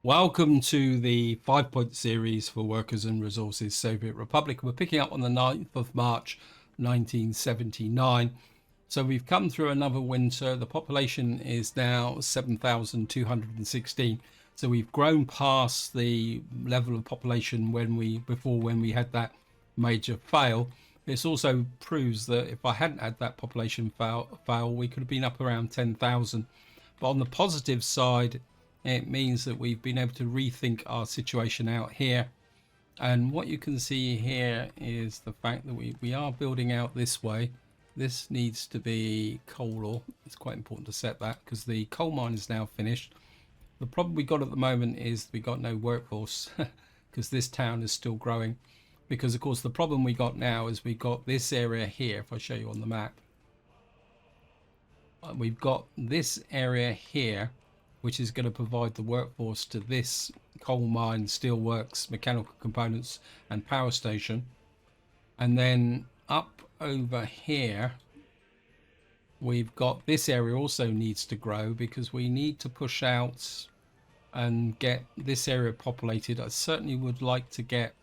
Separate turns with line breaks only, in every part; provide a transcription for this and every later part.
Welcome to the 5-point series for Workers and Resources Soviet Republic. We're picking up on the 9th of March 1979. So we've come through another winter. The population is now 7,216. So we've grown past the level of population when we had that major fail. This also proves that if I hadn't had that population fail, we could have been up around 10,000. But on the positive side, it means that we've been able to rethink our situation out here. And what you can see here is the fact that we are building out this way. This needs to be coal ore. It's quite important to set that because the coal mine is now finished. The problem we got at the moment is we got no workforce because this town is still growing. Because of course the problem we got now is we got this area here. If I show you on the map, we've got this area here, which is going to provide the workforce to this coal mine, steelworks, mechanical components, and power station. And then up over here, we've got this area also needs to grow because we need to push out and get this area populated. I certainly would like to get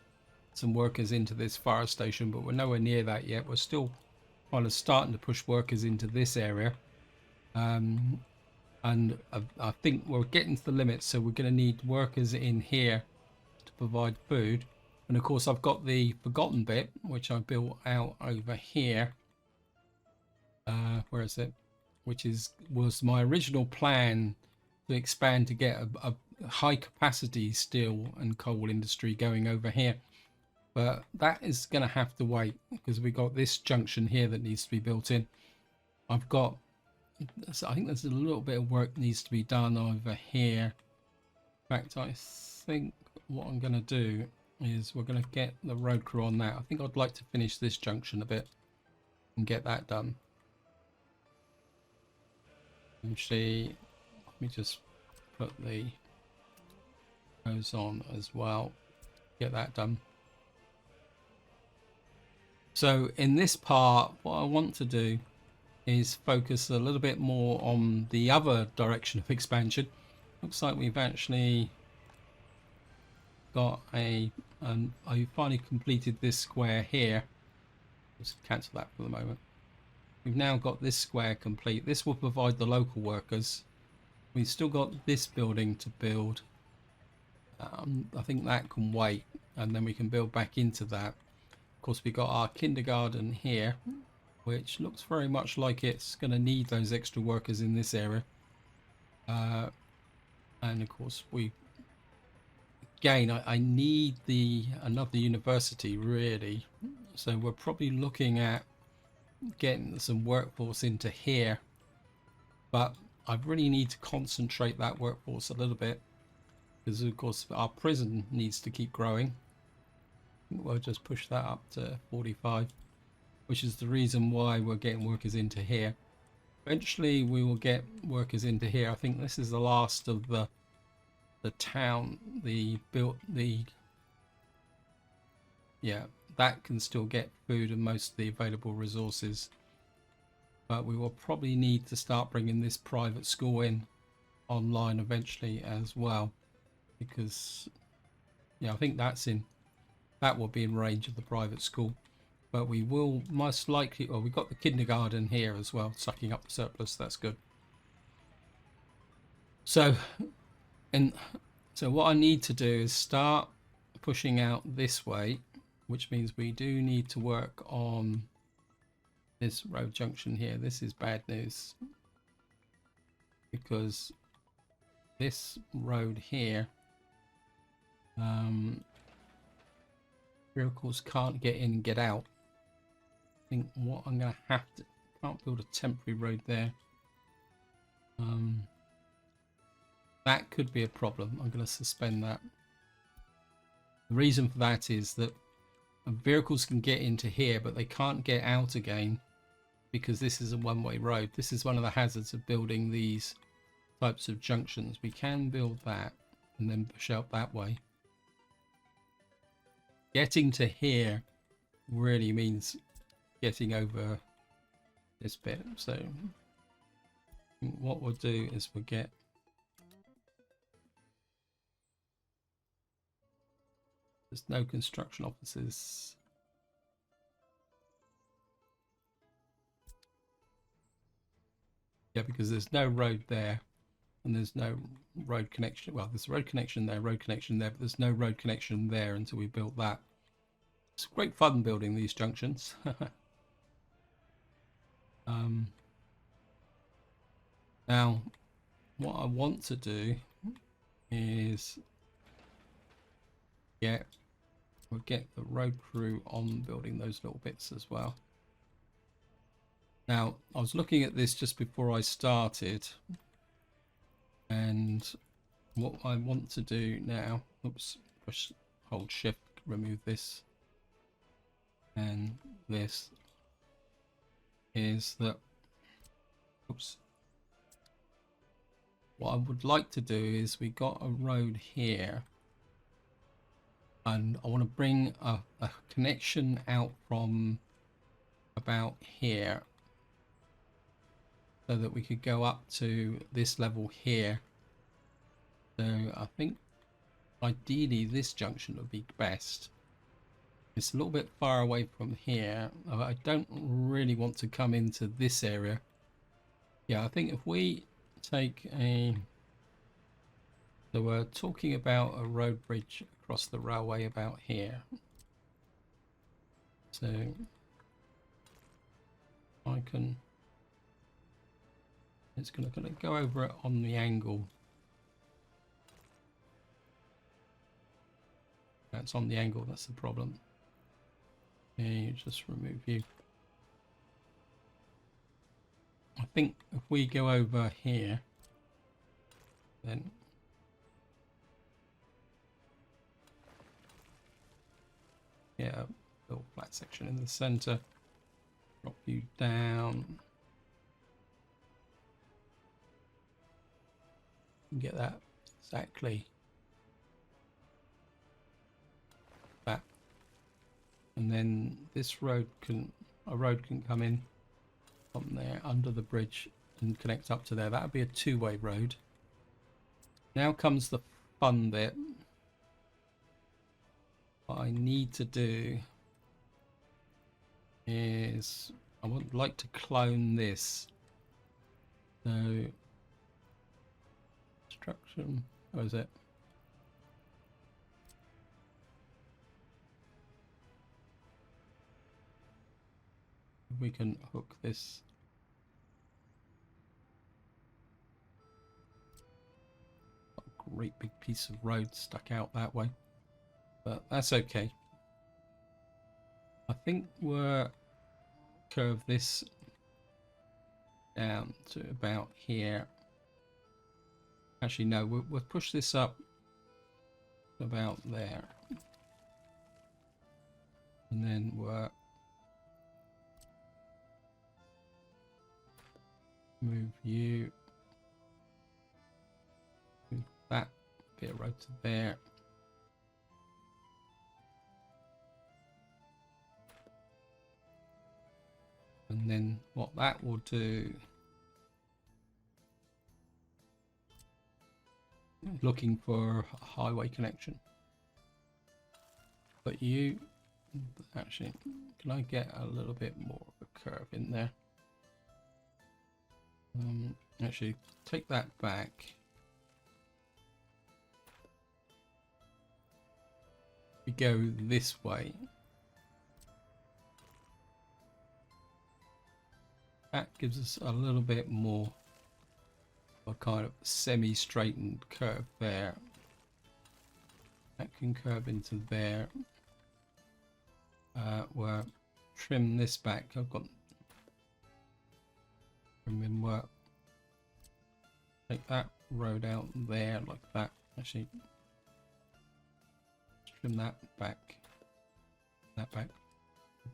some workers into this fire station, but we're nowhere near that yet. We're still kind of starting to push workers into this area. And I think we're getting to the limit, so we're going to need workers in here to provide food. And of course I've got the forgotten bit which I built out over here. Where is it? Which was my original plan to expand to get a high capacity steel and coal industry going over here, but that is going to have to wait because we got this junction here that needs to be built in. I think there's a little bit of work needs to be done over here. In fact, I think what I'm going to do is we're going to get the road crew on that. I think I'd like to finish this junction a bit and get that done. Actually, let me just put the hose on as well. Get that done. So in this part, what I want to do is focus a little bit more on the other direction of expansion. Looks like we've actually got I finally completed this square here. Just cancel that for the moment. We've now got this square complete. This will provide the local workers. We've still got this building to build. I think that can wait, and then we can build back into that. Of course, we got our kindergarten here, which looks very much like it's going to need those extra workers in this area. And of course, I need another university really. So we're probably looking at getting some workforce into here, but I really need to concentrate that workforce a little bit because of course our prison needs to keep growing. We'll just push that up to 45, which is the reason why we're getting workers into here. Eventually we will get workers into here. I think this is the last of the town. Yeah, that can still get food and most of the available resources, but we will probably need to start bringing this private school in online eventually as well, because yeah, I think that will be in range of the private school. But we will most likely, well, we've got the kindergarten here as well, sucking up the surplus. That's good. So what I need to do is start pushing out this way, which means we do need to work on this road junction here. This is bad news because this road here, vehicles can't get in and get out. I think what I'm going to can't build a temporary road there. That could be a problem. I'm going to suspend that. The reason for that is that vehicles can get into here, but they can't get out again because this is a one-way road. This is one of the hazards of building these types of junctions. We can build that and then push out that way. Getting to here really means getting over this bit. So what we'll do is we'll get There's no construction offices. Yeah, because there's no road there, and there's no road connection. Well, there's a road connection there, but there's no road connection there until we built that. It's great fun building these junctions. Now, what I want to do is we'll get the road crew on building those little bits as well. Now, I was looking at this just before I started, and what I want to do now, oops, push, hold shift, remove this and this, is that, oops, what I would like to do is we got a road here, and I want to bring a connection out from about here so that we could go up to this level here. So I think ideally this junction would be best. It's a little bit far away from here. I don't really want to come into this area. Yeah, I think if we take a... So we're talking about a road bridge across the railway about here. So I can... It's going to go over it on the angle. That's on the angle, that's the problem. Okay, just remove you. I think if we go over here, then yeah, little flat section in the center, drop you down. Get that exactly that, and then this road can come in from there under the bridge and connect up to there. That would be a two-way road. Now comes the fun bit. What I need to do is I would like to clone this. So construction, where is it? We can hook this. A great big piece of road stuck out that way, but that's okay. I think we'll curve this down to about here. Actually, no, we'll push this up about there, and then we'll move you, move that bit of road to there. And then what that will do, looking for a highway connection. But you, actually, can I get a little bit more of a curve in there? Actually, take that back. We go this way. That gives us a little bit more of a kind of semi-straightened curve there. That can curve into there. We'll trim this back. I've got trim in work. Take that road out there like that. Actually, trim that back. That back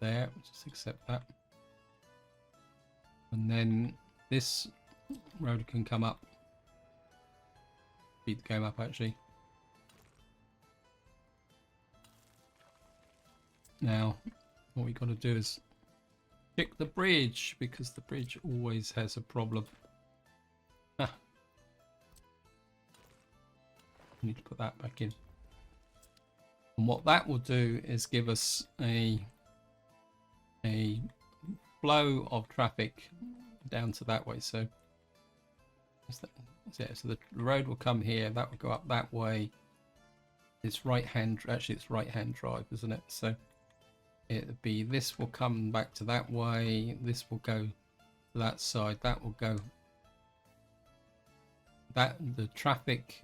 there. Just accept that. And then this road can come up. Speed the game up actually. Now, what we got to do is check the bridge, because the bridge always has a problem. Ah. Need to put that back in. And what that will do is give us a flow of traffic down to that way. So so the road will come here, that will go up that way. It's right hand, actually it's right hand drive, isn't it? So it'll be, this will come back to that way, this will go to that side, that will go, that the traffic,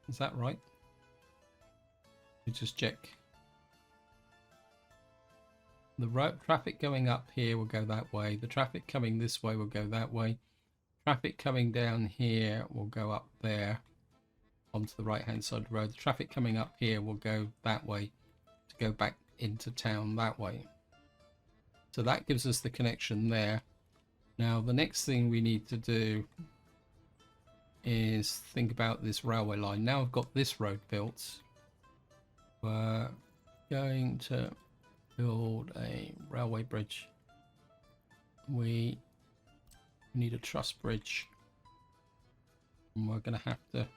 is that right? You just check. The road traffic going up here will go that way, the traffic coming this way will go that way, traffic coming down here will go up there onto the right hand side of the road, the traffic coming up here will go that way to go back into town that way. So that gives us the connection there. Now the next thing we need to do is think about this railway line. Now I've got this road built, we're going to build a railway bridge. We need a truss bridge, and we're going to have to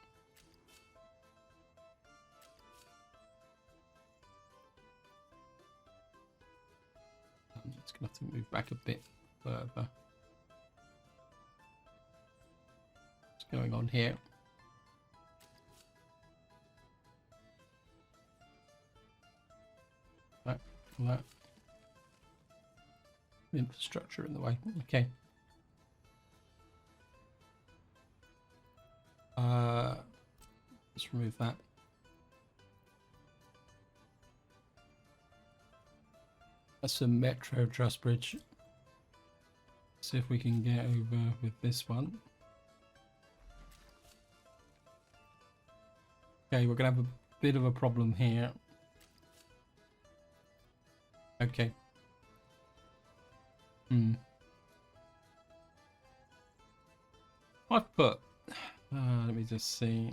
it's going to have to move back a bit further. What's going on here? That infrastructure in the way. Okay. Let's remove that. That's a metro truss bridge. See if we can get over with this one. Okay, we're gonna have a bit of a problem here. Okay. I've put, let me just see.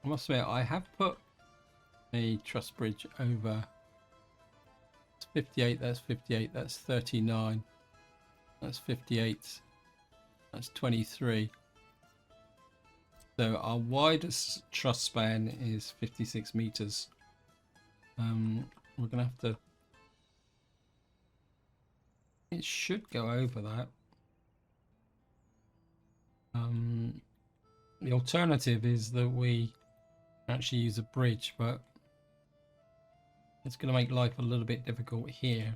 I must admit, I have put a truss bridge over. It's 58, that's 58, that's 39, that's 58, that's 23. So our widest truss span is 56 meters. We're gonna have to, it should go over that. The alternative is that we actually use a bridge, but it's going to make life a little bit difficult here.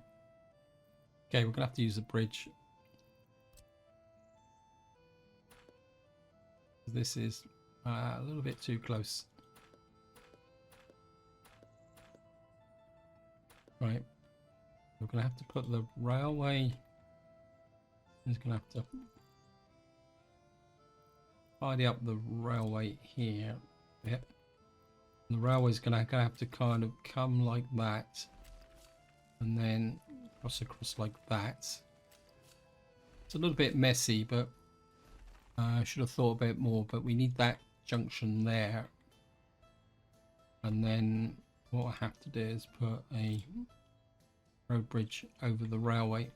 Okay, we're going to have to use a bridge. This is a little bit too close. Right, we're going to have to put the railway, it's going to have to tidy up the railway here. Yep. The railway's going to have to kind of come like that and then cross across like that. It's a little bit messy, but I should have thought a bit more, but we need that junction there. And then what I have to do is put a road bridge over the railway.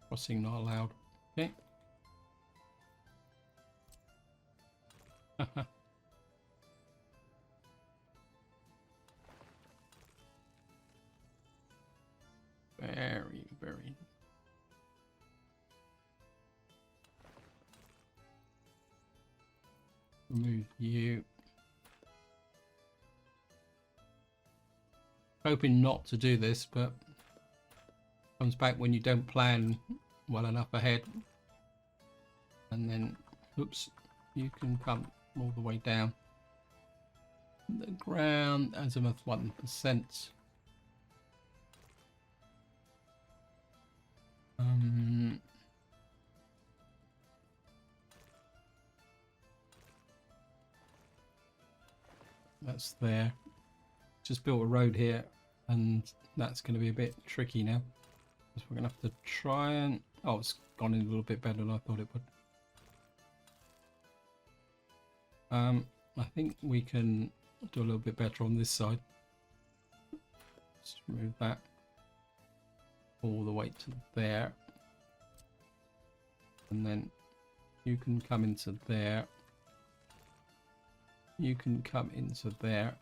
Crossing not allowed. Okay. Very. Remove you. Hoping not to do this, but comes back when you don't plan well enough ahead. And then, oops, you can come all the way down. The ground, azimuth 1%. That's there. Just built a road here, and that's going to be a bit tricky now. So we're going to have to try and... Oh, it's gone in a little bit better than I thought it would. I think we can do a little bit better on this side. Just move that all the way to there. And then you can come into there. You can come into there.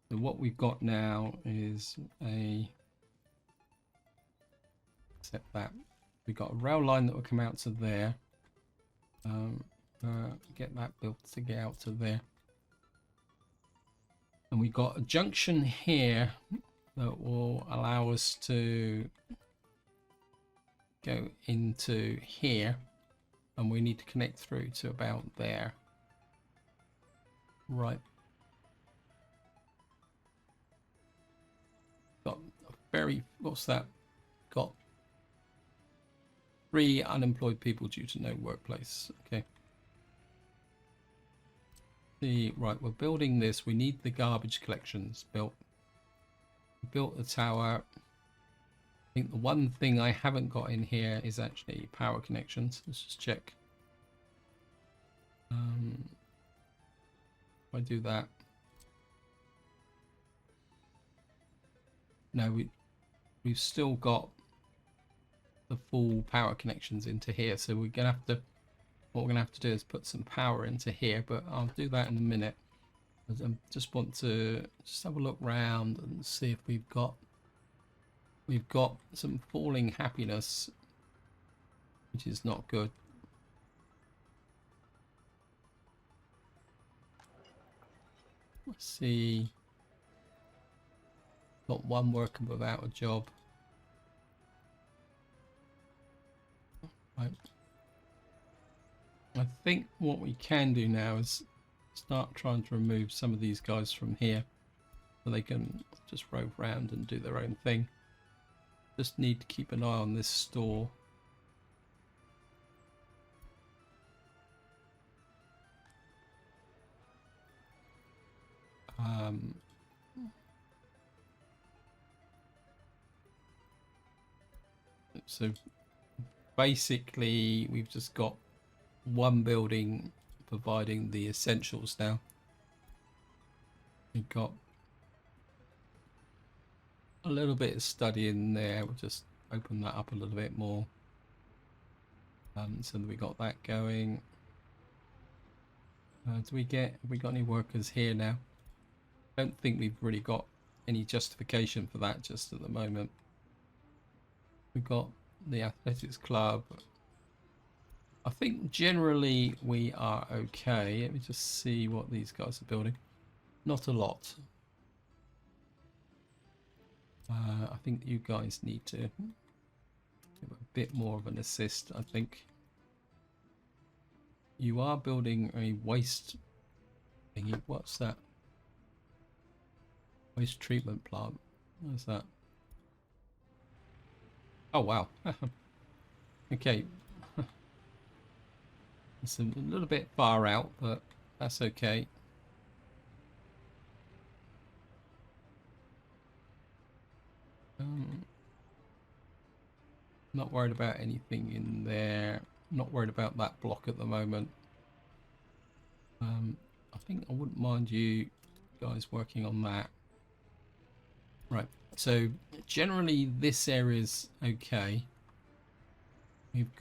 So what we've got now is except that we've got a rail line that will come out to there. Get that built to get out to there. And we've got a junction here that will allow us to go into here, and we need to connect through to about there. Right. Got a very, what's that? Got 3 unemployed people due to no workplace. Okay. Right, we're building this. We need the garbage collections built. We built the tower. I think the one thing I haven't got in here is actually power connections. Let's just check. If I do that. No, we've still got the full power connections into here, so we're gonna have to, what we're gonna have to do is put some power into here, but I'll do that in a minute. I just want to just have a look round and see if we've got some falling happiness, which is not good. Let's see. Got one worker without a job. Right. I think what we can do now is start trying to remove some of these guys from here so they can just rove around and do their own thing. Just need to keep an eye on this store. So basically we've just got one building providing the essentials now. We've got a little bit of study in there. We'll just open that up a little bit more. So that we got that going. Have we got any workers here now? I don't think we've really got any justification for that just at the moment. We've got the athletics club. I think generally we are okay. Let me just see what these guys are building. Not a lot. I think you guys need to give a bit more of an assist, I think. You are building a waste thingy. What's that? Waste treatment plant. What's that? Oh, wow. Okay. It's a little bit far out, but that's okay. Not worried about anything in there. Not worried about that block at the moment. I think I wouldn't mind you guys working on that. Right. So generally this area's okay. We've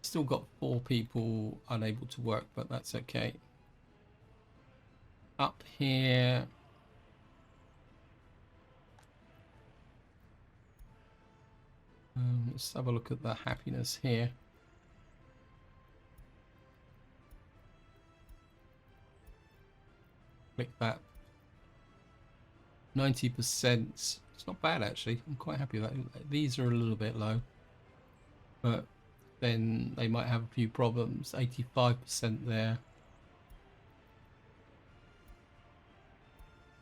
still got 4 people unable to work, but that's okay. Up here, let's have a look at the happiness here. Click that. 90%. It's not bad actually. I'm quite happy with that. These are a little bit low, but then they might have a few problems. 85% there.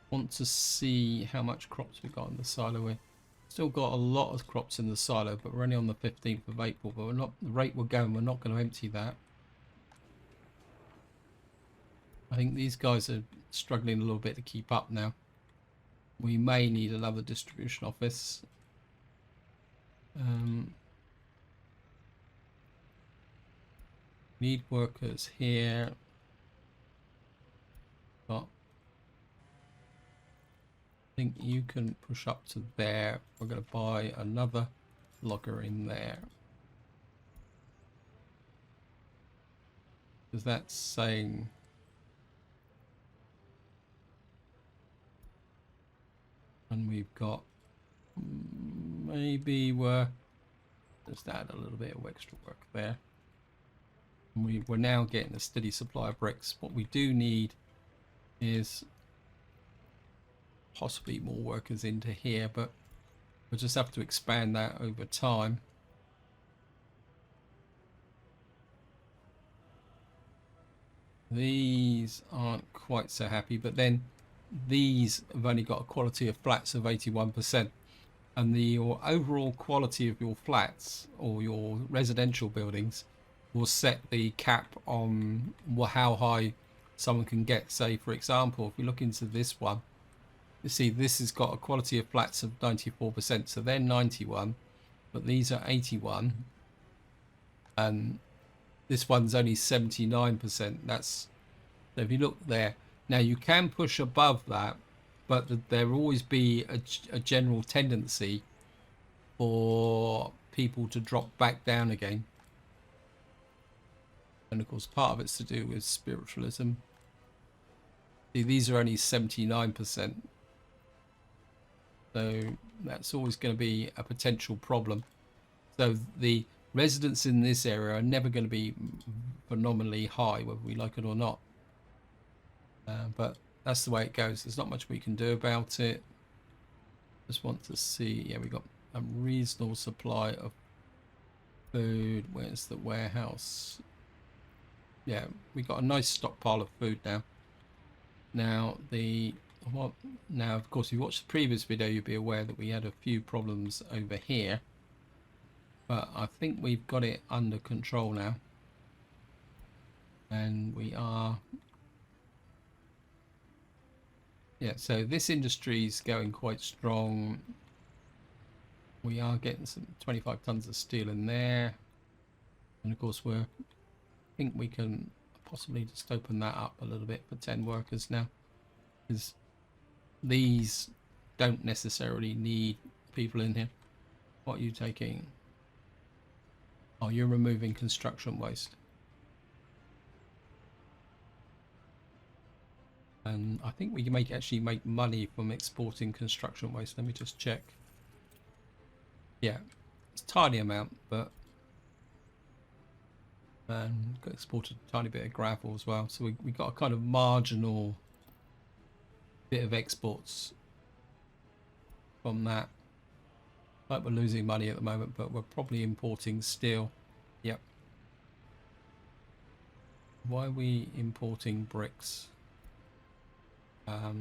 Want to see how much crops we got in the silo. We've still got a lot of crops in the silo, but we're only on the 15th of April. But we're not, the rate we're going, we're not going to empty that. I think these guys are struggling a little bit to keep up now. We may need another distribution office. Need workers here. But I think you can push up to there. We're going to buy another logger in there. Because that's saying... And we've got... Maybe we're... Just add a little bit of extra work there. And we're now getting a steady supply of bricks. What we do need is possibly more workers into here, but we'll just have to expand that over time. These aren't quite so happy, but then these have only got a quality of flats of 81%, and your overall quality of your flats or your residential buildings will set the cap on how high someone can get. Say, for example, if we look into this one, you see this has got a quality of flats of 94%, so they're 91, but these are 81, and this one's only 79%. That's, so if you look there, now you can push above that, but there will always be a general tendency for people to drop back down again. And of course, part of it's to do with spiritualism. See, these are only 79%. So that's always going to be a potential problem. So the residents in this area are never going to be phenomenally high, whether we like it or not. But that's the way it goes. There's not much we can do about it. Just want to see. Yeah, we got a reasonable supply of food. Where's the warehouse? Yeah, we got a nice stockpile of food now. Now now of course, if you watched the previous video, you'll be aware that we had a few problems over here, but I think we've got it under control now, and we are, yeah, so this industry is going quite strong. We are getting some 25 tons of steel in there, and of course I think we can possibly just open that up a little bit for 10 workers now, because these don't necessarily need people in here. What are you taking? Oh, you're removing construction waste. And I think we can actually make money from exporting construction waste. Let me just check. Yeah, it's a tiny amount, but and got exported a tiny bit of gravel as well, so we got a kind of marginal bit of exports from that. Like, we're losing money at the moment, but we're probably importing steel. Yep. Why are we importing bricks? I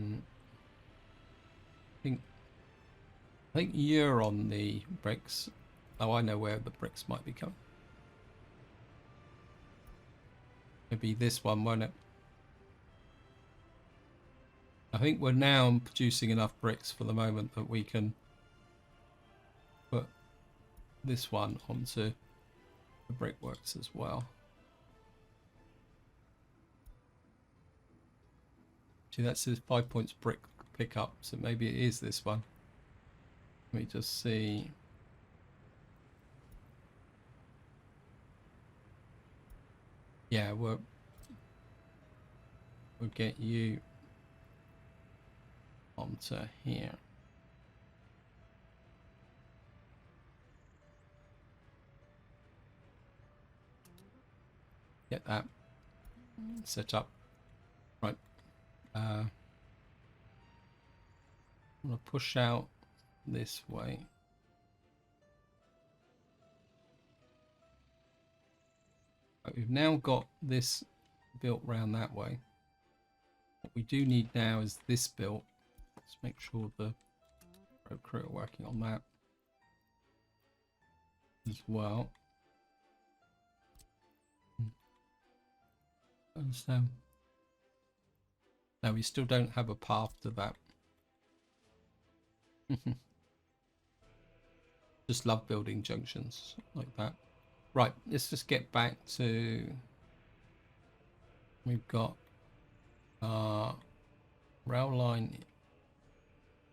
think you're on the bricks. Oh, I know where the bricks might be coming. Maybe this one, won't it? I think we're now producing enough bricks for the moment that we can put this one onto the brickworks as well. See, that says 5 points brick pickup, so maybe it is this one. Let me just see. Yeah, we'll get you onto here. Get that set up. Right. I'm going to push out this way. Right, we've now got this built round that way. What we do need now is this built. Let's make sure the road crew are working on that as well. Understand? No, we still don't have a path to that. Just love building junctions like that. Right, let's just get back to... We've got rail line.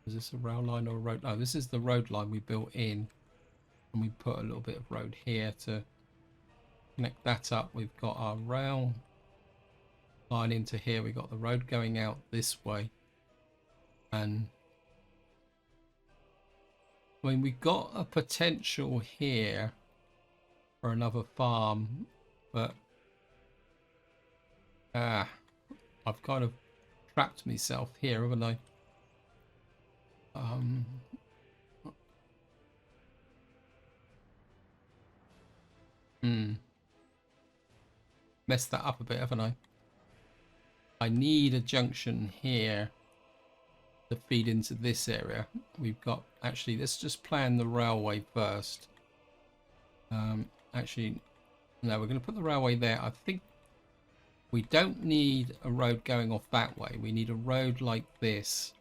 Is this a rail line or a road? No, this is the road line we built in. And we put a little bit of road here to connect that up. We've got our rail line into here. We've got the road going out this way. And I mean, we've got a potential here for another farm, but I've kind of trapped myself here, haven't I? Messed that up a bit, haven't I? I need a junction here to feed into this area. We've got, actually, let's just plan the railway first. Actually, no, we're going to put the railway there. I think we don't need a road going off that way. We need a road like this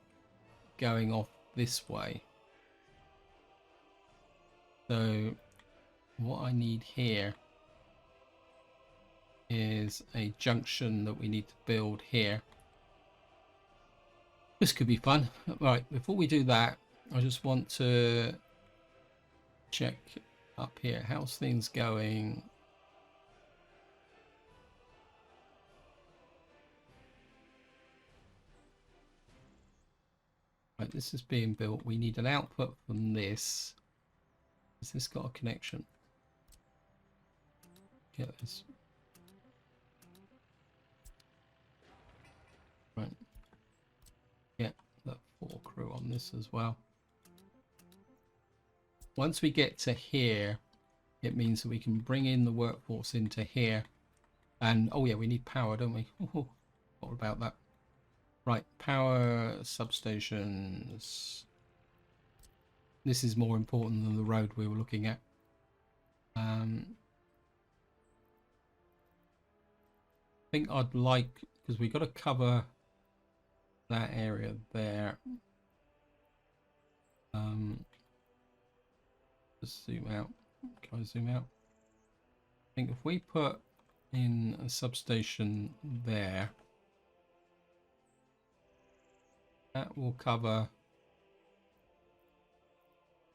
going off this way. So what I need here is a junction that we need to build here. This could be fun. Right, before we do that, I just want to check up here. How's things going? Right, this is being built. We need an output from this. Has this got a connection? Get this. Right. Get the 4 crew on this as well. Once we get to here, it means that we can bring in the workforce into here. And, oh yeah, we need power, don't we? Oh, what about that? Right, power substations. This is more important than the road we were looking at. I think I'd like, because we've got to cover that area there. Just zoom out. Can I zoom out? I think if we put in a substation there, that will cover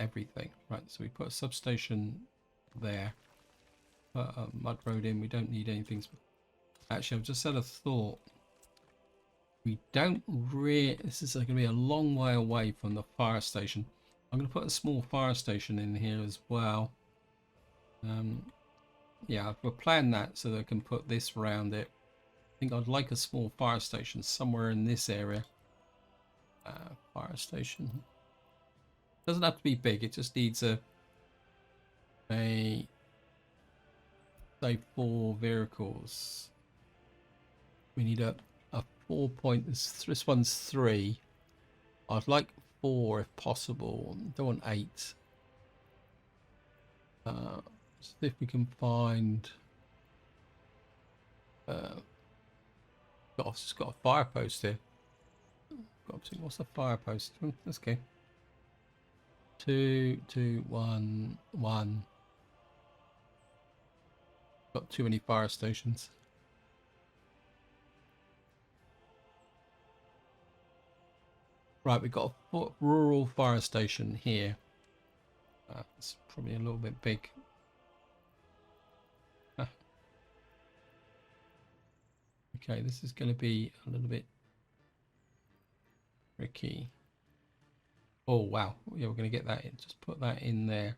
everything. Right, so we put a substation there, put a mud road in. We don't need anything. Actually, I've just had a thought. We don't really, this is going to be a long way away from the fire station. I'm going to put a small fire station in here as well. Yeah, we'll plan that so that I can put this around it. I think I'd like a small fire station somewhere in this area. Fire station. Doesn't have to be big, it just needs a say 4 vehicles. We need a 4 point, this one's 3. I'd like 4 if possible. Don't want 8. See if we can find it's got a fire post here. What's the fire post? Let's go. 2, 2, 1, 1. Got too many fire stations. Right, we've got a rural fire station here. It's probably a little bit big. Okay, this is going to be a little bit tricky. Oh, wow. Yeah, we're going to get that in. Just put that in there.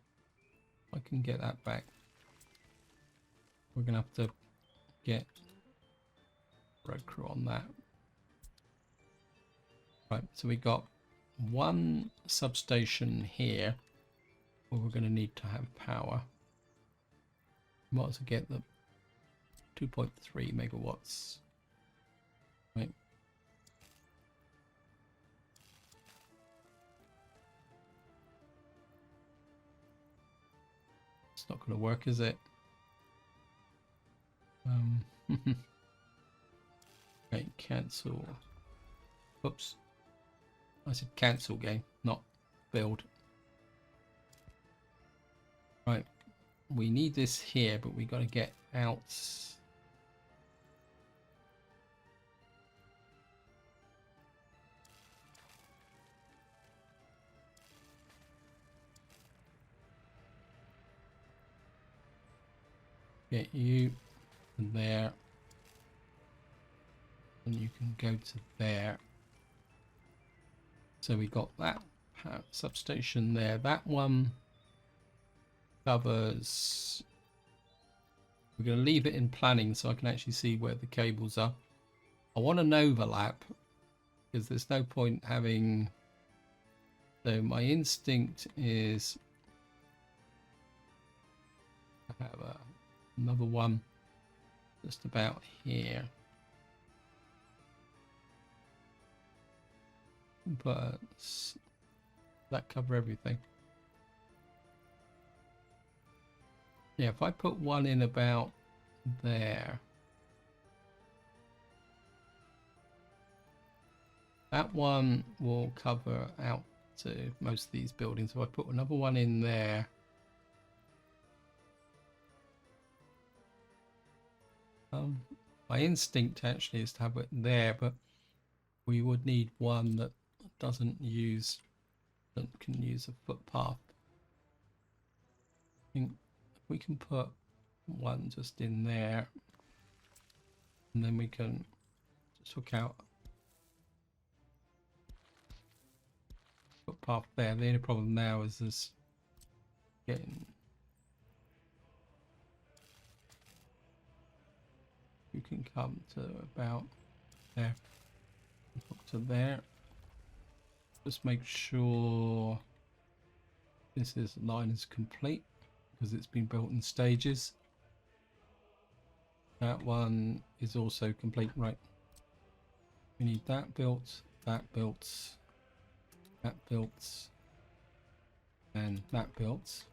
I can get that back. We're going to have to get road crew on that. Right, so we got 1 substation here where we're going to need to have power. Might as well get the 2.3 megawatts. Right. It's not going to work, is it? Okay, cancel. Oops. I said cancel game, not build. we need this here, but we got to get out. Get you there, and you can go to there. So we got that power substation there. That one covers. We're going to leave it in planning so I can actually see where the cables are. I want an overlap because there's no point having. So my instinct is to have another one just about here. But that cover everything. Yeah, if I put one in about there, that one will cover out to most of these buildings. If I put another one in there, my instinct actually is to have it there, but we would need one that can use a footpath. I think if we can put one just in there, and then we can just hook out footpath there. The only problem now is this getting. You can come to about there, hook to there. Just make sure this line is complete because it's been built in stages. That one is also complete, right? We need that built, that built, that built, and that built.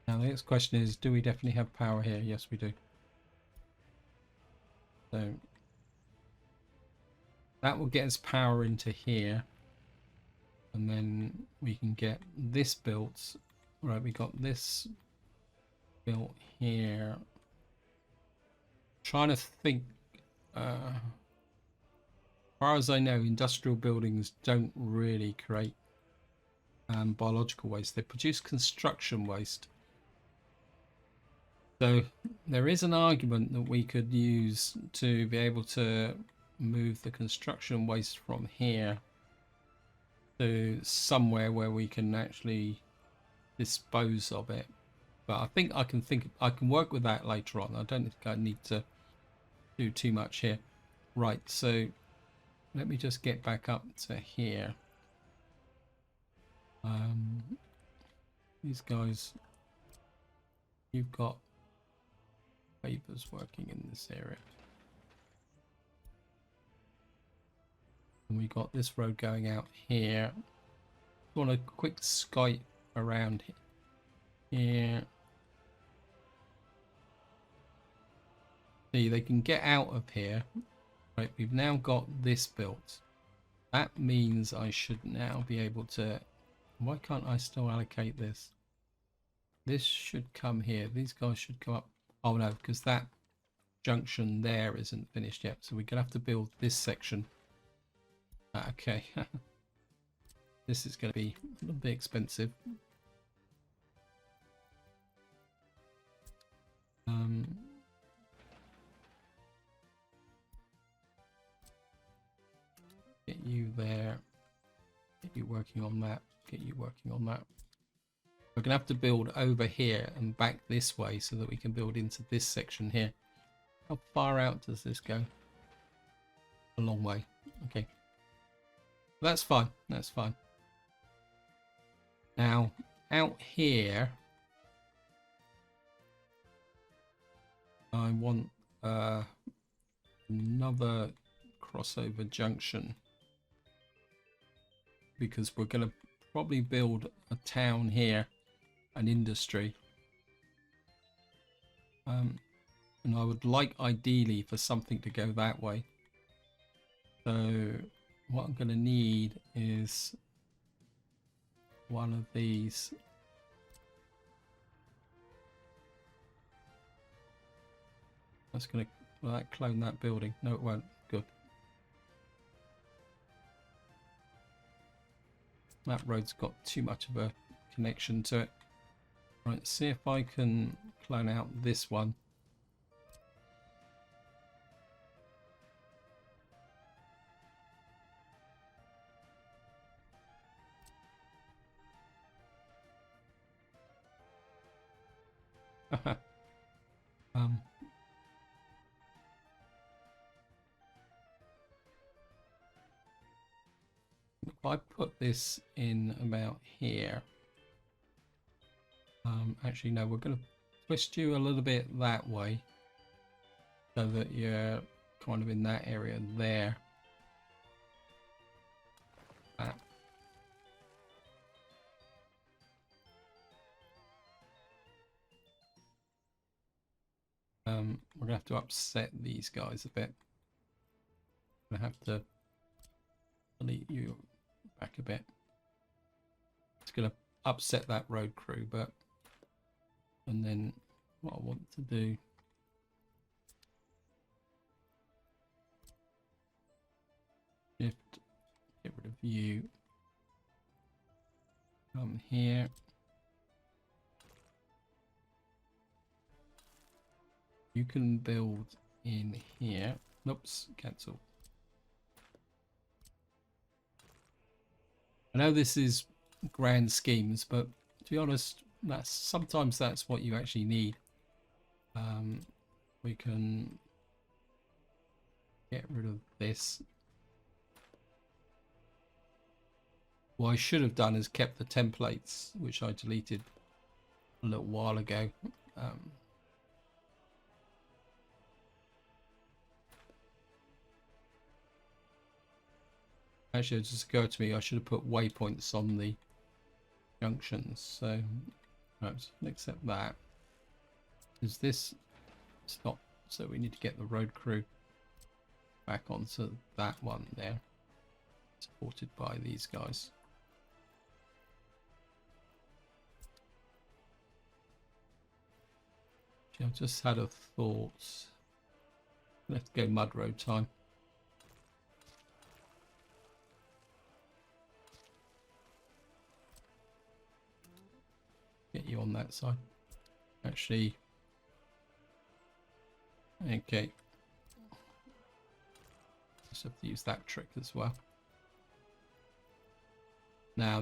Now the next question is, do we definitely have power here? Yes, we do. So that will get us power into here, and then we can get this built. Right, we got this built here. Trying to think. As far as I know, industrial buildings don't really create biological waste. They produce construction waste. So there is an argument that we could use to be able to move the construction waste from here to somewhere where we can actually dispose of it. But I think I can work with that later on. I don't think I need to do too much here. Right, so let me just get back up to here. These guys, you've got papers working in this area. And we got this road going out here. Want a quick skype around here. See, they can get out of here. Right, we've now got this built. That means I should now be able to. Why can't I still allocate this? This should come here. These guys should come up. Oh no, because that junction there isn't finished yet. So we're gonna have to build this section. Okay. This is gonna be a little bit expensive. Get you there. Get you working on that. Get you working on that. We're going to have to build over here and back this way so that we can build into this section here. How far out does this go? A long way. Okay. That's fine. That's fine. Now, out here, I want another crossover junction because we're going to probably build a town here, an industry, and I would like ideally for something to go that way. So what I'm going to need is one of these That's going to, will that clone that building? No, it won't. Good. That road's got too much of a connection to it. Right, see if I can clone out this one. um, if I put this in about here, actually no, we're going to twist you a little bit that way so that you're kind of in that area there. That. We're gonna have to upset these guys a bit. We're gonna have to delete you back a bit. It's gonna upset that road crew, but and then what I want to do, shift, get rid of you. Come here. You can build in here. Oops, cancel. I know this is grand schemes, but to be honest, sometimes that's what you actually need. We can get rid of this. What I should have done is kept the templates, which I deleted a little while ago. Actually, it just occurred to me I should have put waypoints on the junctions. So, right, accept that. Is this? It's not. So we need to get the road crew back onto that one there, supported by these guys. I've just had a thought. Let's go mud road time. Get you on that side. Actually, okay. Just have to use that trick as well. Now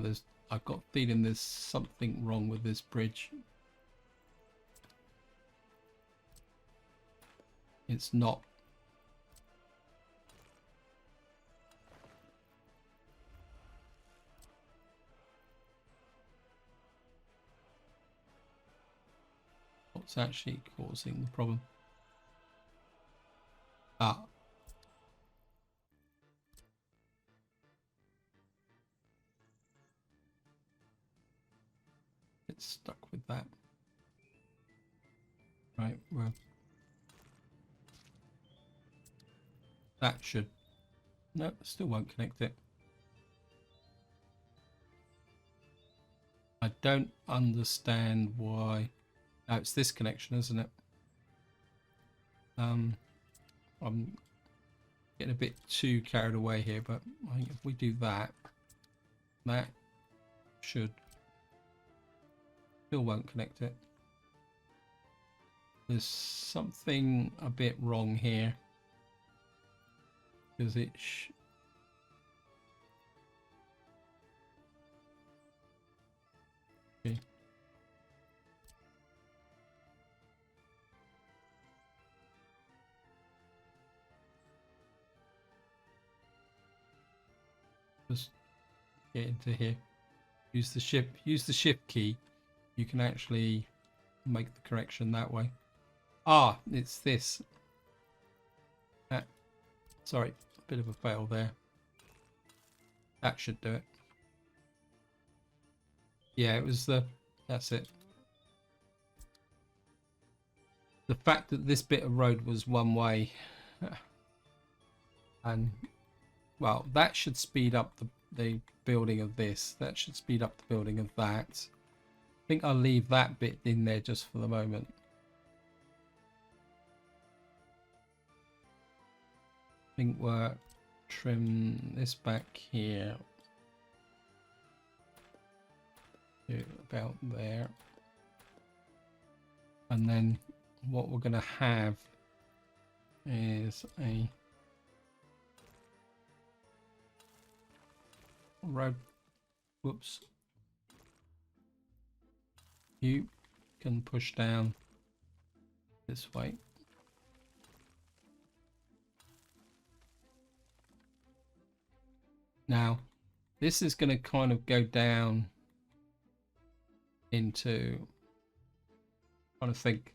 I've got a feeling there's something wrong with this bridge. It's not. What's actually causing the problem? Ah. It's stuck with that. Right, well. That should. No, still won't connect it. I don't understand why. No, it's this connection, isn't it? I'm getting a bit too carried away here, but I think if we do that, that should still won't connect it. There's something a bit wrong here because it okay. Just get into here. Use the shift key. You can actually make the correction that way. Ah, it's this. Sorry, a bit of a fail there. That should do it. Yeah, it was that's it. The fact that this bit of road was one way, and well, that should speed up the building of this. That should speed up the building of that. I think I'll leave that bit in there just for the moment. think we'll trim this back here to about there. And then what we're going to have is a road. Whoops. You can push down this way. Now, this is going to kind of go down into, I'm trying to think,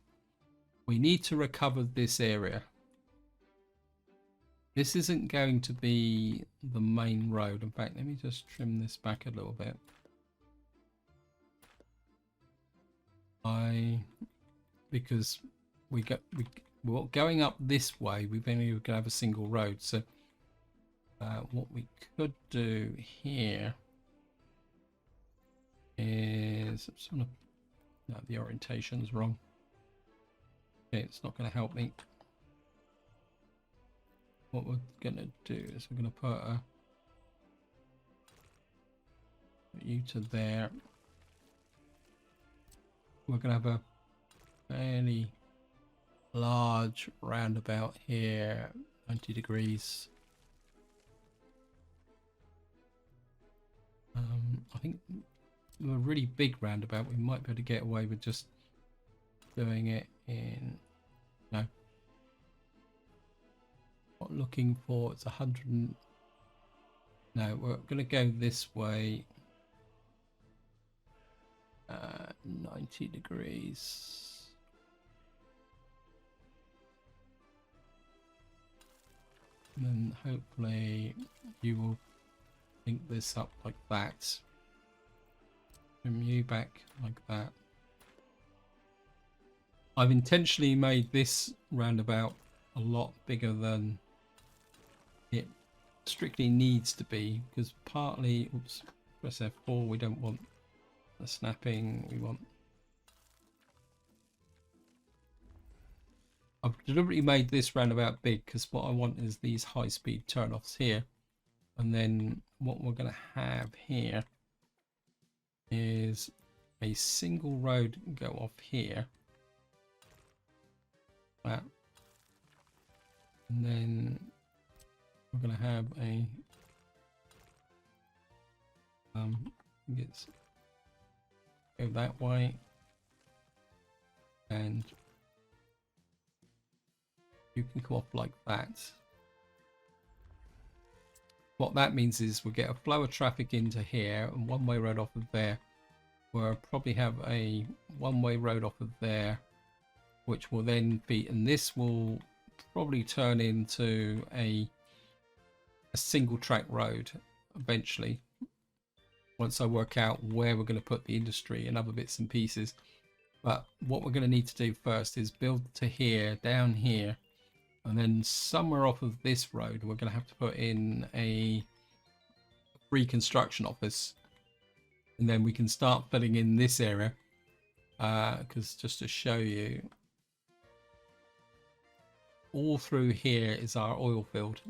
we need to recover this area. This isn't going to be the main road. In fact, let me just trim this back a little bit. Because well, going up this way, we've only going to have a single road. So what we could do here is sort of, no, the orientation's wrong. Okay, it's not going to help me. What we're going to do is we're going to put you to there. We're going to have a fairly large roundabout here, 90 degrees. I think a really big roundabout, we might be able to get away with just doing it in, no, not looking for, it's 100, no, we're going to go this way, 90 degrees. And then hopefully you will link this up like that. Trim you back like that. I've intentionally made this roundabout a lot bigger than it strictly needs to be, because partly, oops, press F4, we don't want the snapping, we want, I've deliberately made this roundabout big because what I want is these high-speed turn-offs here. And then what we're going to have here is a single road go off here. That. And then we're going to have a go that way, and you can come off like that. What that means is we'll get a flow of traffic into here and one-way road off of there. We'll probably have a one-way road off of there, which will then be, and this will probably turn into a single track road eventually, once I work out where we're going to put the industry and other bits and pieces. But what we're going to need to do first is build to here, down here, and then somewhere off of this road we're going to have to put in a reconstruction office, and then we can start filling in this area, because just to show you, all through here is our oil field,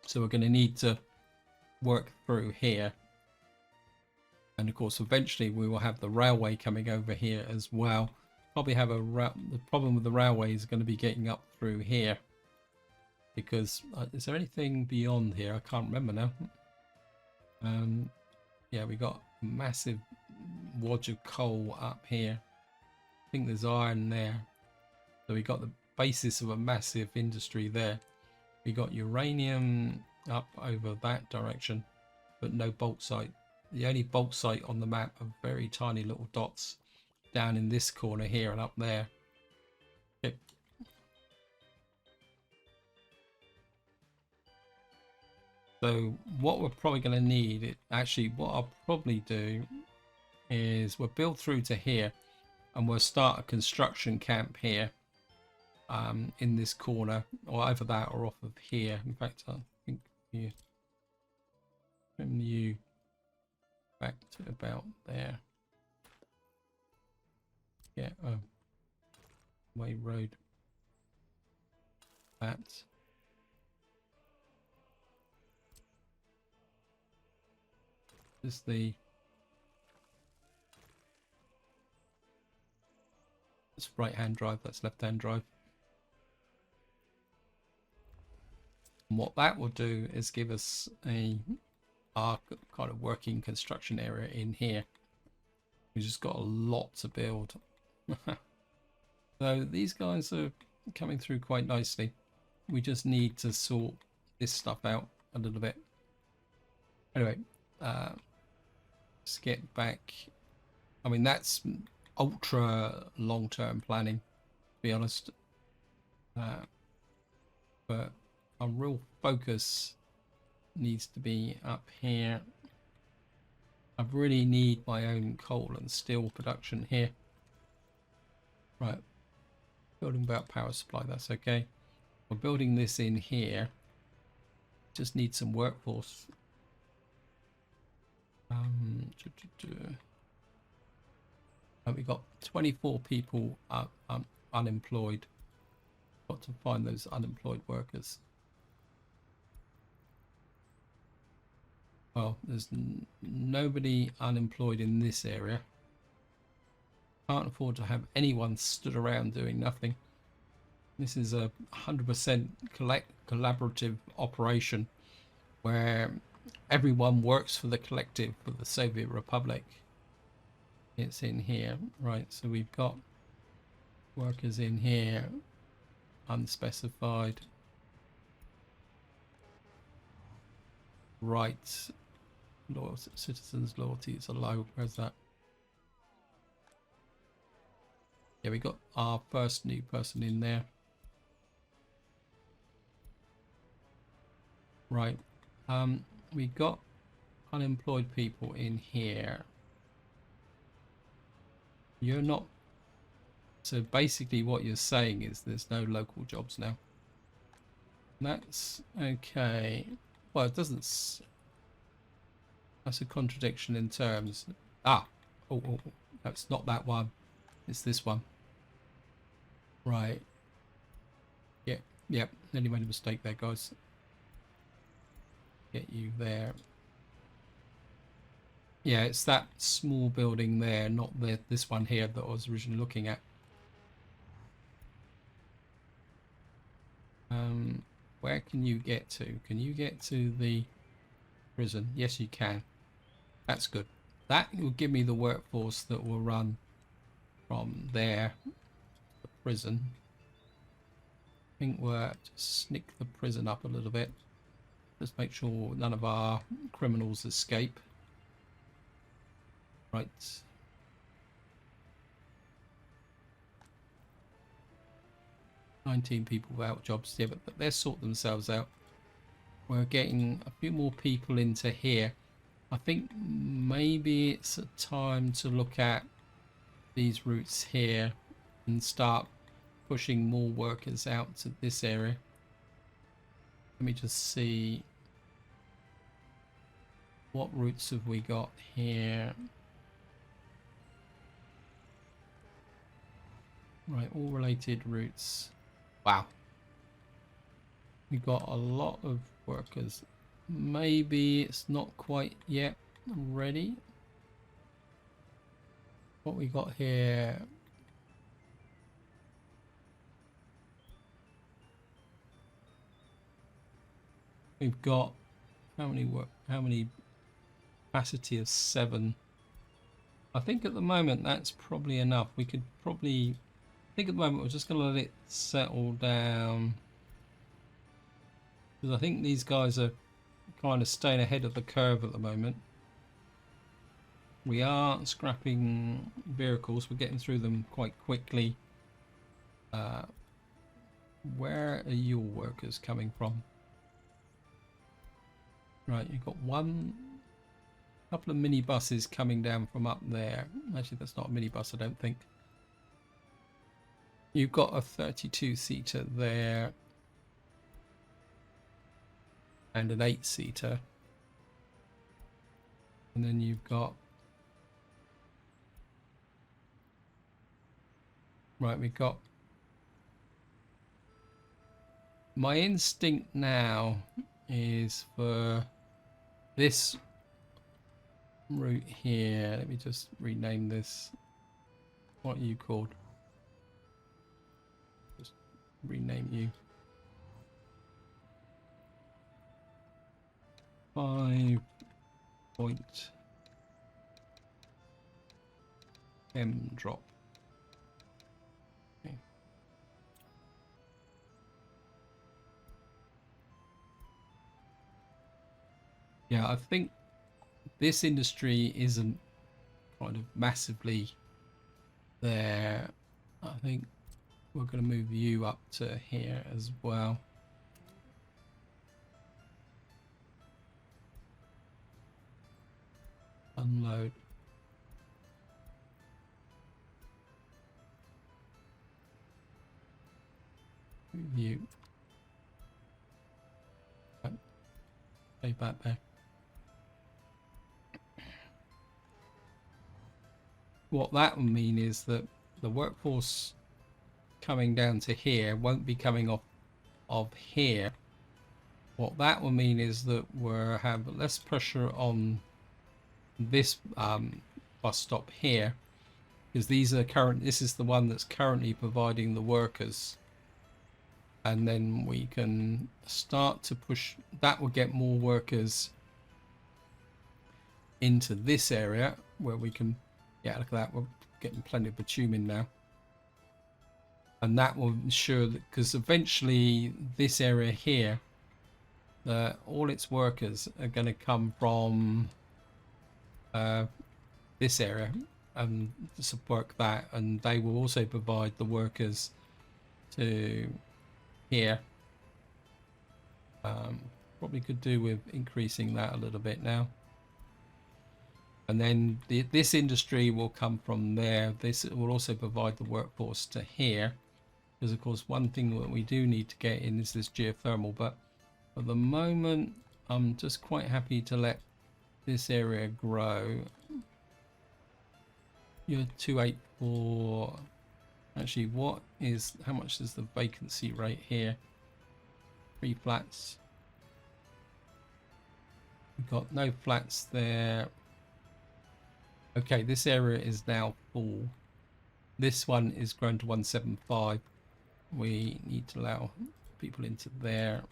so we're going to need to work through here, and of course eventually we will have the railway coming over here as well. Probably have the problem with the railway is going to be getting up through here, because is there anything beyond here? I can't remember now. Yeah, we got a massive wodge of coal up here. I think there's iron there, so we got the basis of a massive industry there. We got uranium up over that direction, but no bauxite. The only bauxite on the map are very tiny little dots down in this corner here and up there. Okay. So what we're probably going to need, actually what I'll probably do is we'll build through to here and we'll start a construction camp here, in this corner, or either that or off of here. In fact, I think you trim you back to about there. Yeah, way road that. is the... That's right-hand drive, that's left-hand drive. And what that will do is give us our kind of working construction area in here. We just got a lot to build. So these guys are coming through quite nicely. We just need to sort this stuff out a little bit. Anyway, let's get back. I mean, that's ultra long-term planning, to be honest. But our real focus needs to be up here. I really need my own coal and steel production here. Right, building about power supply, that's okay. We're building this in here. Just need some workforce. We got 24 people unemployed. Got to find those unemployed workers. Well, there's nobody unemployed in this area. Can't afford to have anyone stood around doing nothing. This is a 100% collaborative operation where everyone works for the collective, for the Soviet Republic. It's in here, right? So we've got workers in here, unspecified. Rights, citizens' loyalties are low. Where's that? Yeah, we got our first new person in there. Right. We got unemployed people in here. You're not. So basically what you're saying is there's no local jobs now. That's okay. Well, it doesn't. That's a contradiction in terms. Oh, that's not that one. It's this one. Right. Yep. Nearly made a mistake there, guys. Get you there. Yeah, it's that small building there, not this one here that I was originally looking at. Where can you get to? Can you get to the prison? Yes, you can. That's good. That will give me the workforce that will run from there to the prison. I think we'll just sneak the prison up a little bit. Just make sure none of our criminals escape. Right. "19 people without jobs." Yeah, but they'll sort themselves out. We're getting a few more people into here. I think maybe it's a time to look at these routes here and start pushing more workers out to this area. Let me just see. What routes have we got here? Right, all related routes. Wow. We got a lot of workers. Maybe it's not quite yet ready. What we got here? We've got how many capacity of 7. I think at the moment that's probably enough. We could probably, I think at the moment we're just going to let it settle down. Because I think these guys are kind of staying ahead of the curve at the moment. We are scrapping vehicles. We're getting through them quite quickly. Where are your workers coming from? Right, you've got couple of minibuses coming down from up there. Actually, that's not a minibus, I don't think. You've got a 32-seater there. And an 8-seater. And then you've got... Right, we've got... My instinct now is for this route here. Let me just rename this. What are you called? Just rename you. 5-point M drop. Okay. Yeah, I think this industry isn't kind of massively there. I think we're going to move you up to here as well. Unload. Move you. Stay back there. What that will mean is that the workforce coming down to here won't be coming off of here. What that will mean is that we'll have less pressure on this bus stop here, because these are this is the one that's currently providing the workers, and then we can start to push. That will get more workers into this area where we can, yeah, look at that, we're getting plenty of bitumen now, and that will ensure that, because eventually this area here, all its workers are going to come from this area and support that, and they will also provide the workers to here. Probably could do with increasing that a little bit now. And then this industry will come from there. This will also provide the workforce to here, because of course one thing that we do need to get in is this geothermal, but at the moment I'm just quite happy to let this area grow. You're 284. Actually, how much is the vacancy rate here? 3 flats. We've got no flats there. Okay, this area is now full. This one is grown to 175. We need to allow people into there.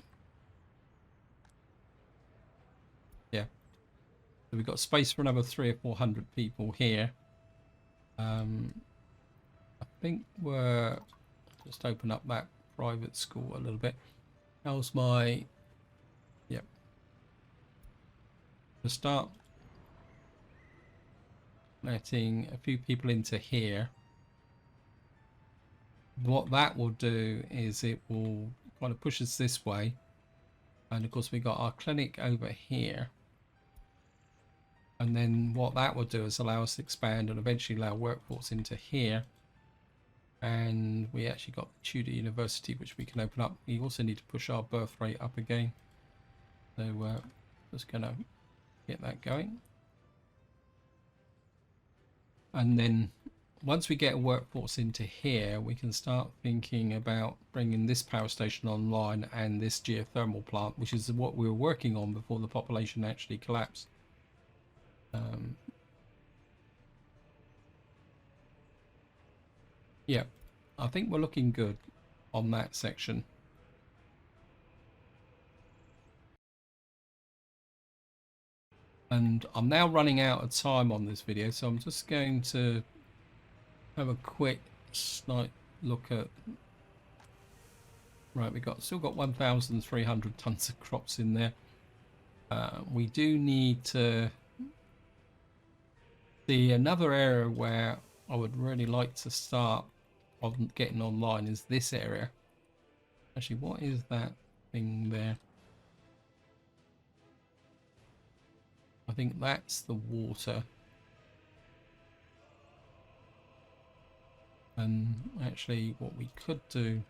Yeah. So we've got space for another 300 or 400 people here. I think we're just open up that private school a little bit. How's my... Yep. To start letting a few people into here. What that will do is it will kind of push us this way, and of course we got our clinic over here, and then what that will do is allow us to expand and eventually allow workforce into here. And we actually got Tudor University, which we can open up. We also need to push our birth rate up again, so just gonna get that going. And then once we get a workforce into here, we can start thinking about bringing this power station online and this geothermal plant, which is what we were working on before the population actually collapsed. Yeah, I think we're looking good on that section. And I'm now running out of time on this video, so I'm just going to have a quick snipe look at... Right, we still got 1,300 tons of crops in there. We do need to see another area where I would really like to start on getting online is this area. Actually, what is that thing there? I think that's the water. And actually what we could do,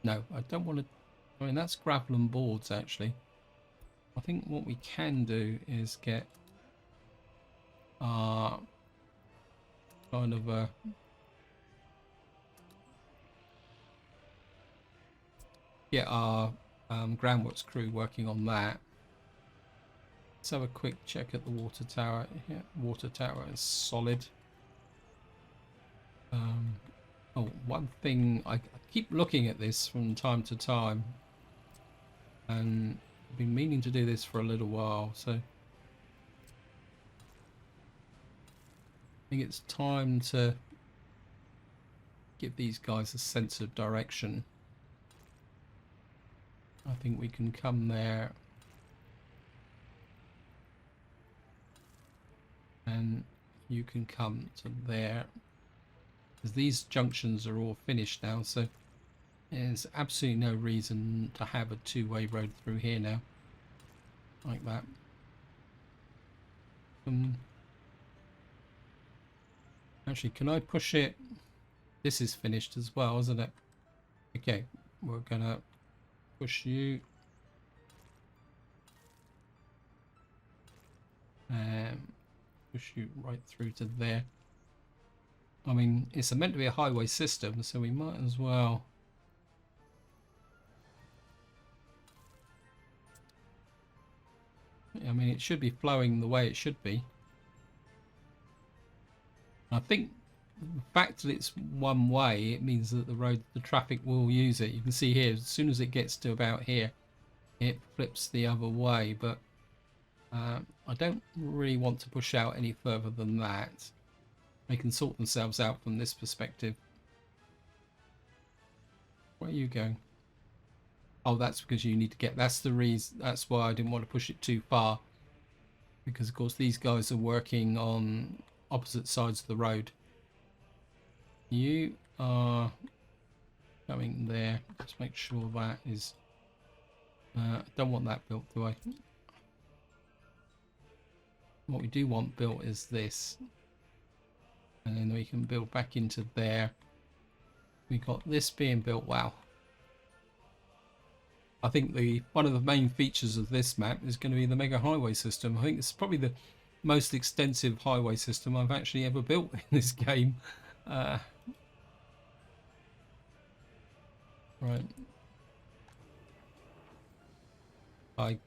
no, I don't want to, I mean that's gravel and boards actually. I think what we can do is get our kind of a get our groundworks crew working on that. Let's have a quick check at the water tower. Yeah, water tower is solid. Oh, one thing, I keep looking at this from time to time, and I've been meaning to do this for a little while, so I think it's time to give these guys a sense of direction. I think we can come there and you can come to there, because these junctions are all finished now, so there's absolutely no reason to have a two-way road through here now like that. Actually, can I push it? This is finished as well, isn't it? Okay, we're gonna push you and push you right through to there. I mean, it's meant to be a highway system, so we might as well. I mean, it should be flowing the way it should be. I think the fact that it's one way, it means that the traffic will use it. You can see here, as soon as it gets to about here, it flips the other way, but I don't really want to push out any further than that. They can sort themselves out from this perspective. Where are you going? Oh, that's because you need to get, that's the reason, that's why I didn't want to push it too far, because of course these guys are working on opposite sides of the road. You are going there. Let's make sure that is don't want that built, do I? What we do want built is this, and then we can build back into there. We got this being built. Wow, I think one of the main features of this map is going to be the mega highway system. I think it's probably the most extensive highway system I've actually ever built in this game. Right, I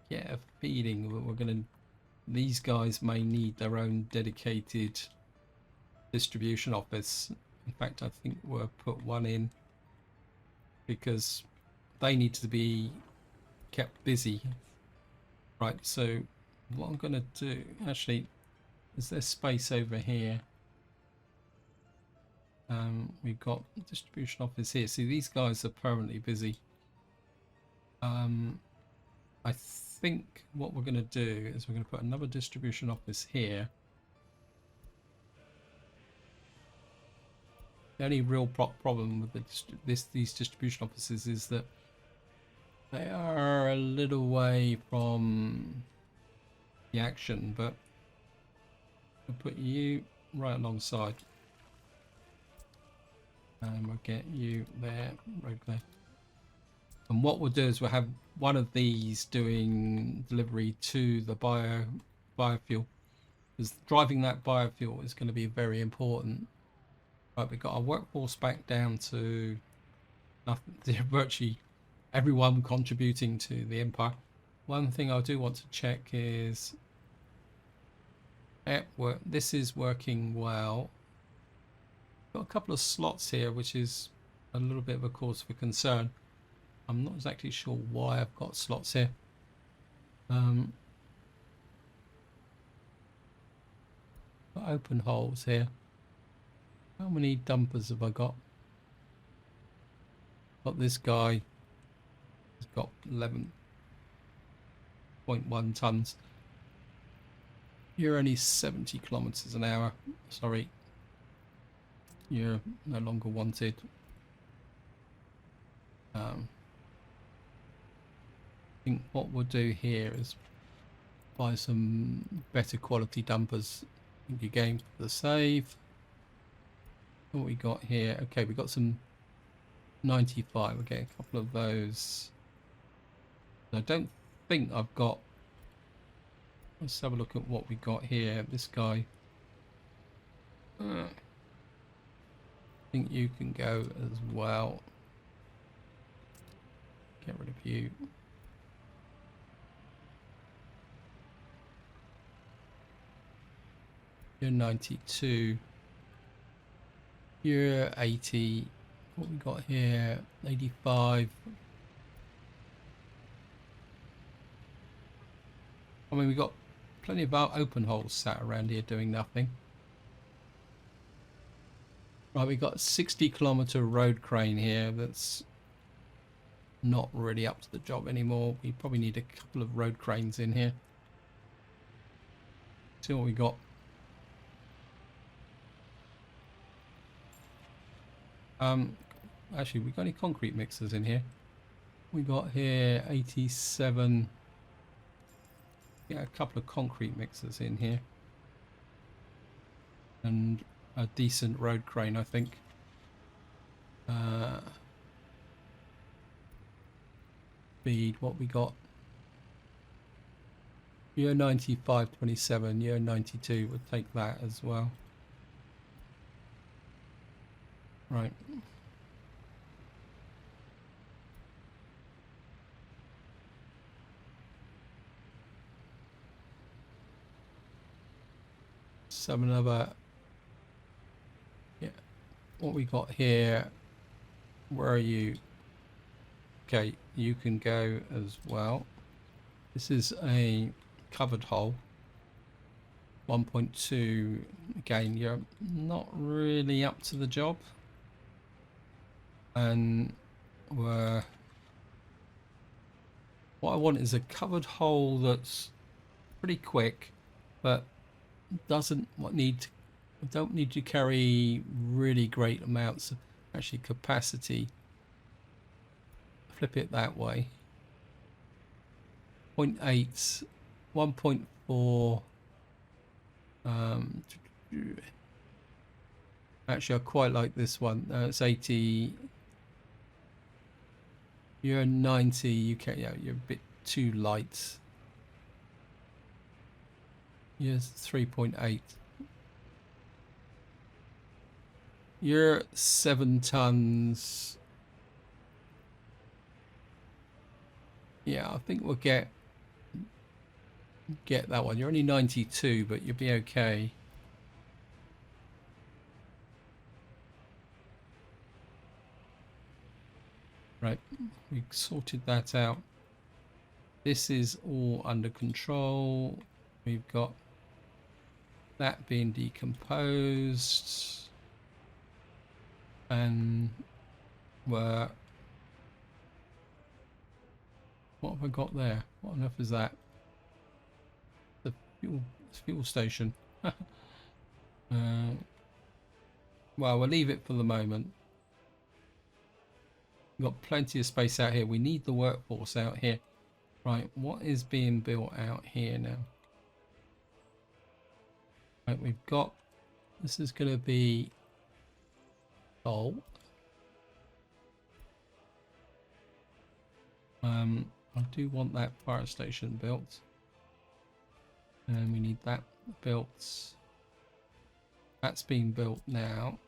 get a feeling that we're going to, these guys may need their own dedicated distribution office. In fact, I think we'll put one in because they need to be kept busy. Right, so what I'm going to do, actually, is there space over here? We've got distribution office here. See, these guys are permanently busy. I think what we're going to do is we're going to put another distribution office here. The only real problem with these distribution offices is that they are a little way from the action, but we'll put you right alongside. And we'll get you there, right there. And what we'll do is we'll have one of these doing delivery to the biofuel, because driving that biofuel is going to be very important. Right, we've got our workforce back down to nothing, virtually everyone contributing to the empire. One thing I do want to check is this is working well. Got a couple of slots here, which is a little bit of a cause for concern. I'm not exactly sure why I've got slots here. Got open holes here. How many dumpers have I got? Got this guy. He's got 11.1 tons. You're only 70 kilometers an hour. Sorry. You're no longer wanted. I think what we'll do here is buy some better quality dumpers. Your game for the save. What we got here? Okay, we got some 95. Okay, a couple of those. I don't think I've got. Let's have a look at what we got here. This guy. I think you can go as well. Get rid of you. You're 92. You're 80. What we got here? 85. I mean, we got plenty of open holes sat around here doing nothing. Right, we got a 60-kilometer road crane here that's not really up to the job anymore. We probably need a couple of road cranes in here. See what we got. Actually, we got any concrete mixers in here? We got here 87. Yeah, a couple of concrete mixers in here. And a decent road crane, I think. Speed, what we got? Year 95, 27, year 92, we'll take that as well. Right. Some other, yeah, what we got here, where are you? Okay, you can go as well. This is a covered hole. 1.2, again, you're not really up to the job. And what I want is a covered hole that's pretty quick, but don't need to carry really great amounts of actually capacity. Flip it that way. 0.8, 1.4. Actually, I quite like this one. It's 80. You're 90. You can, yeah, you're a bit too light. Yes, 3.8. You're 7 tons. Yeah, I think we'll get that one. You're only 92, but you'll be okay. Right, we sorted that out. This is all under control. We've got that being decomposed, and what have I got there? What on earth is that? The fuel station. Well, we'll leave it for the moment. We've got plenty of space out here. We need the workforce out here. Right, what is being built out here now? Right, we've got, this is going to be coal. I do want that fire station built. And we need that built. That's being built now.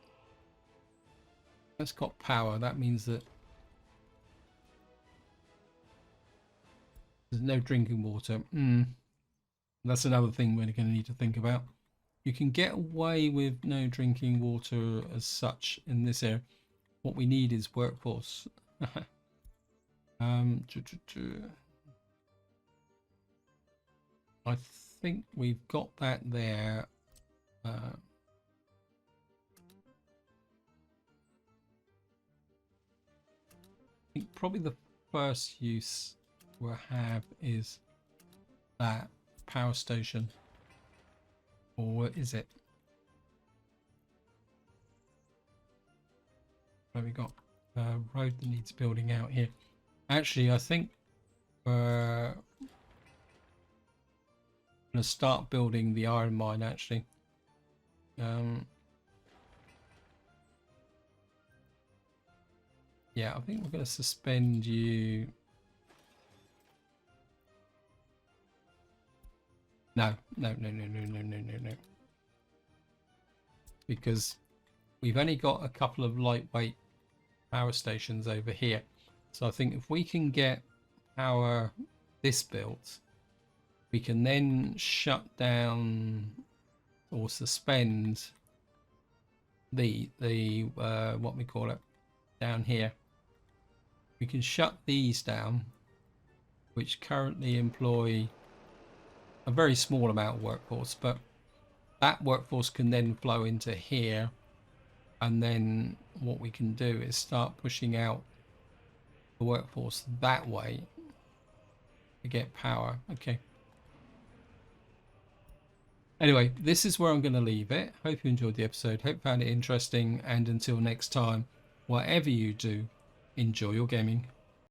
That's got power. That means that there's no drinking water. That's another thing we're going to need to think about. You can get away with no drinking water as such in this area. What we need is workforce. I think we've got that there. I think probably the first use we'll have is that power station. Or is it? Where we got a road that needs building out here. Actually, I think we're going to start building the iron mine, actually. Yeah, I think we're going to suspend you. No. Because we've only got a couple of lightweight power stations over here. So I think if we can get this built, we can then shut down or suspend the what we call it down here. We can shut these down, which currently employ a very small amount of workforce, but that workforce can then flow into here, and then what we can do is start pushing out the workforce that way to get power. Okay. Anyway, this is where I'm going to leave it. Hope you enjoyed the episode. Hope you found it interesting. And until next time, whatever you do, enjoy your gaming.